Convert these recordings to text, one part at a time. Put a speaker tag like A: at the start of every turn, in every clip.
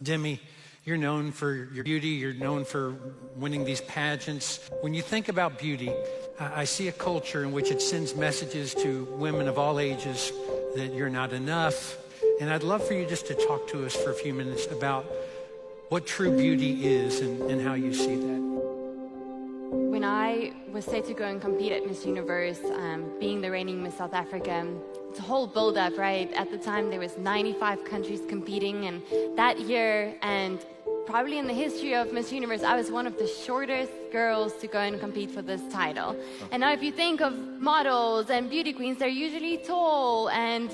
A: Demi, you're known for your beauty. You're known for winning these pageants. When you think about beauty, I see a culture in which it sends messages to women of all ages that you're not enough. And I'd love for you just to talk to us for a few minutes about what true beauty is and how you see that.
B: When I was set to go and compete at Miss Universe, being the reigning Miss South Africa, it's a whole build-up, right? At the time, there was 95 countries competing, and that year, and probably in the history of Miss Universe, I was one of the shortest girls to go and compete for this title. And now if you think of models and beauty queens, they're usually tall, and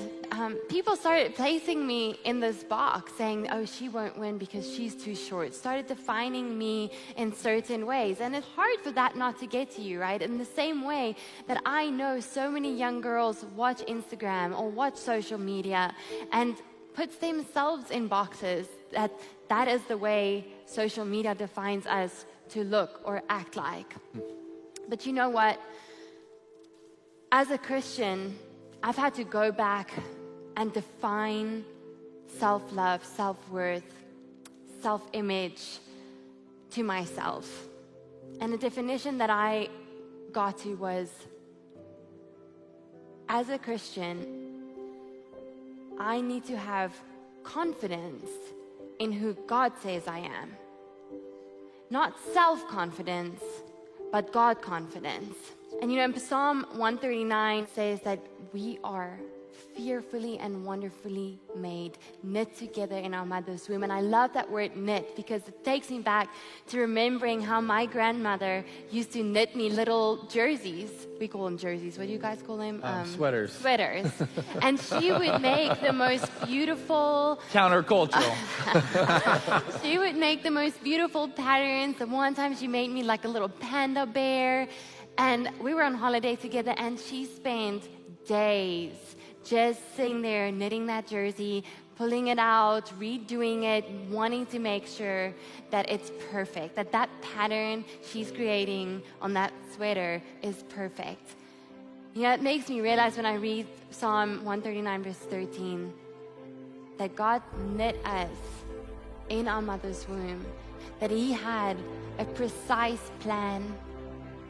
B: people started placing me in this box, saying, oh, she won't win because she's too short, started defining me in certain ways. And it's hard for that not to get to you, right? In the same way that I know so many young girls watch Instagram or watch social media and puts themselves in boxes, that is the way social media defines us to look or act like. But you know what? As a Christian, I've had to go back and define self-love, self-worth, self-image to myself. And the definition that I got to was, as a Christian, I need to have confidence in who God says I am. Not self-confidence, but God confidence. And you know, in Psalm 139 says that we are fearfully and wonderfully made, knit together in our mother's womb. And I love that word knit because it takes me back to remembering how my grandmother used to knit me little jerseys. We call them jerseys. What do you guys call them?
C: Sweaters.
B: Sweaters. And she would make the most beautiful...
C: Countercultural.
B: She would make the most beautiful patterns. And one time she made me like a little panda bear. And we were on holiday together, and she spent days just sitting there knitting that jersey, pulling it out, redoing it, wanting to make sure that it's perfect, that that pattern she's creating on that sweater is perfect. You know, it makes me realize when I read Psalm 139 verse 13 that God knit us in our mother's womb, that He had a precise plan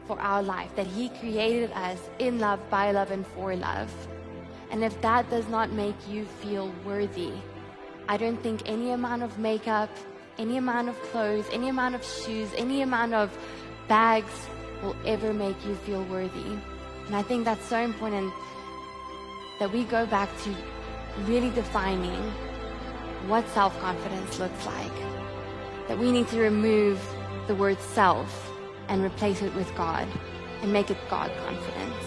B: for our life, that He created us in love, by love, and for love. And if that does not make you feel worthy, I don't think any amount of makeup, any amount of clothes, any amount of shoes, any amount of bags will ever make you feel worthy. And I think that's so important that we go back to really defining what self-confidence looks like. That we need to remove the word self and replace it with God and make it God confidence.